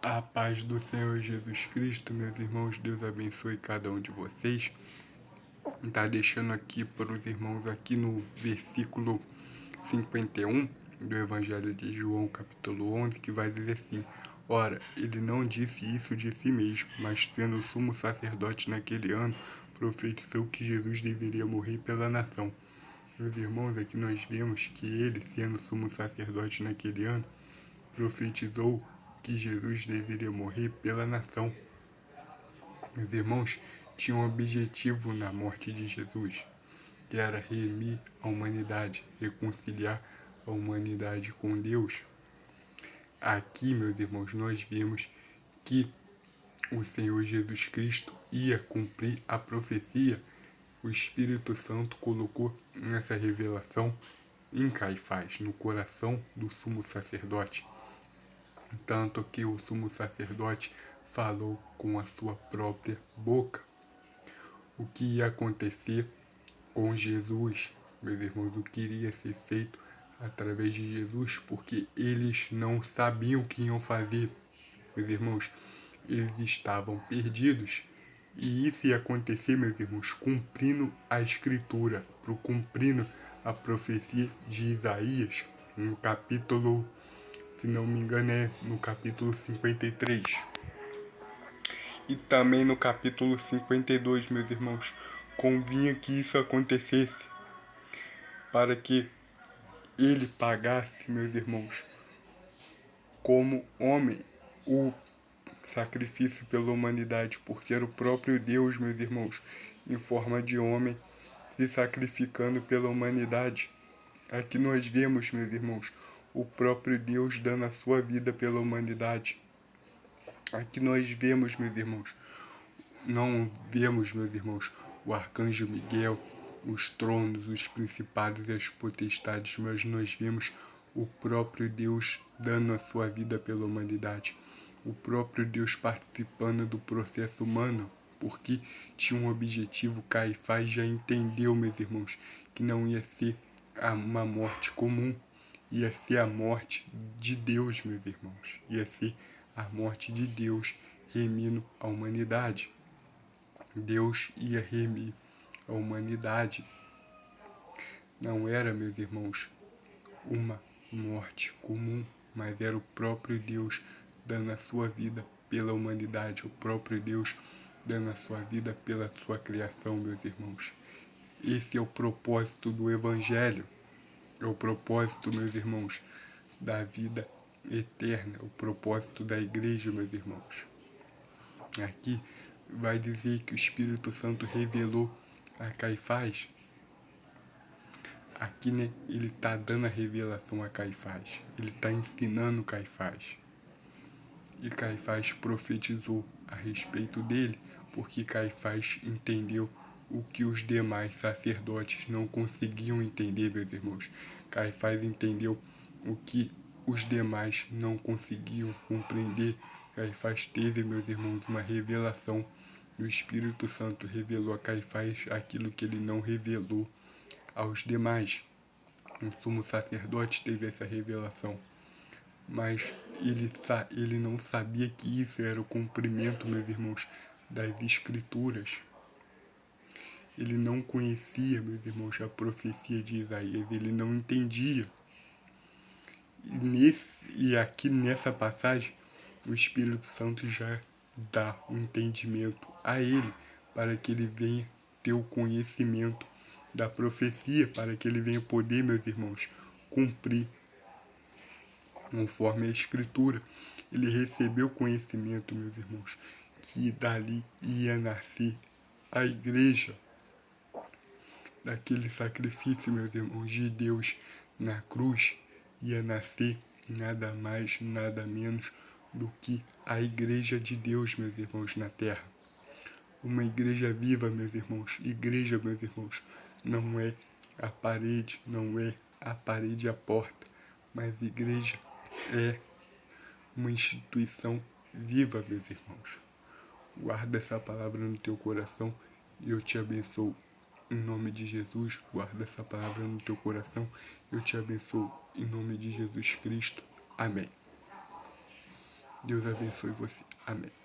A paz do Senhor Jesus Cristo, meus irmãos, Deus abençoe cada um de vocês. Está deixando aqui para os irmãos aqui no versículo 51 do Evangelho de João, capítulo 11, que vai dizer assim: Ora, ele não disse isso de si mesmo, mas sendo sumo sacerdote naquele ano, profetizou que Jesus deveria morrer pela nação. Meus irmãos, aqui nós vemos que ele, sendo sumo sacerdote naquele ano, profetizou que Jesus deveria morrer pela nação. Meus irmãos, tinha um objetivo na morte de Jesus, que era remir a humanidade, reconciliar a humanidade com Deus. Aqui, meus irmãos, nós vemos que o Senhor Jesus Cristo ia cumprir a profecia. O Espírito Santo colocou essa revelação em Caifás, no coração do sumo sacerdote. Tanto que o sumo sacerdote falou com a sua própria boca o que ia acontecer com Jesus, meus irmãos, o que iria ser feito através de Jesus, porque eles não sabiam o que iam fazer, meus irmãos, eles estavam perdidos. E isso ia acontecer, meus irmãos, cumprindo a escritura, cumprindo a profecia de Isaías, no capítulo, se não me engano, é no capítulo 53. E também no capítulo 52, meus irmãos, convinha que isso acontecesse, para que ele pagasse, meus irmãos, como homem, o sacrifício pela humanidade, porque era o próprio Deus, meus irmãos, em forma de homem, se sacrificando pela humanidade. Aqui nós vemos, meus irmãos, o próprio Deus dando a sua vida pela humanidade. Aqui nós vemos, meus irmãos, não vemos, meus irmãos, o arcanjo Miguel, os tronos, os principados e as potestades, mas nós vemos o próprio Deus dando a sua vida pela humanidade. O próprio Deus participando do processo humano, porque tinha um objetivo. Caifás já entendeu, meus irmãos, que não ia ser uma morte comum, ia ser a morte de Deus, meus irmãos. Ia ser a morte de Deus remindo a humanidade. Deus ia remir a humanidade. Não era, meus irmãos, uma morte comum, mas era o próprio Deus dando a sua vida pela humanidade, o próprio Deus dando a sua vida pela sua criação, meus irmãos. Esse é o propósito do Evangelho, é o propósito, meus irmãos, da vida eterna, o propósito da igreja, meus irmãos. Aqui vai dizer que o Espírito Santo revelou a Caifás. Aqui, né, ele está dando a revelação a Caifás. Ele está ensinando Caifás. E Caifás profetizou a respeito dele, porque Caifás entendeu o que os demais sacerdotes não conseguiam entender, meus irmãos. Caifás entendeu o que os demais não conseguiam compreender. Caifás teve, meus irmãos, uma revelação. O Espírito Santo revelou a Caifás aquilo que ele não revelou aos demais. O sumo sacerdote teve essa revelação, mas ele não sabia que isso era o cumprimento, meus irmãos, das Escrituras. Ele não conhecia, meus irmãos, a profecia de Isaías, ele não entendia. E aqui nessa passagem, o Espírito Santo já dá o entendimento a ele, para que ele venha ter o conhecimento da profecia, para que ele venha poder, meus irmãos, cumprir conforme a Escritura. Ele recebeu conhecimento, meus irmãos, que dali ia nascer a igreja, daquele sacrifício, meus irmãos, de Deus na cruz, ia nascer nada mais, nada menos do que a igreja de Deus, meus irmãos, na terra. Uma igreja viva, meus irmãos. Igreja, meus irmãos, não é a parede, não é a parede e a porta, mas igreja é uma instituição viva, meus irmãos. Guarda essa palavra no teu coração e eu te abençoo. Em nome de Jesus, guarda essa palavra no teu coração. Eu te abençoo em nome de Jesus Cristo. Amém. Deus abençoe você. Amém.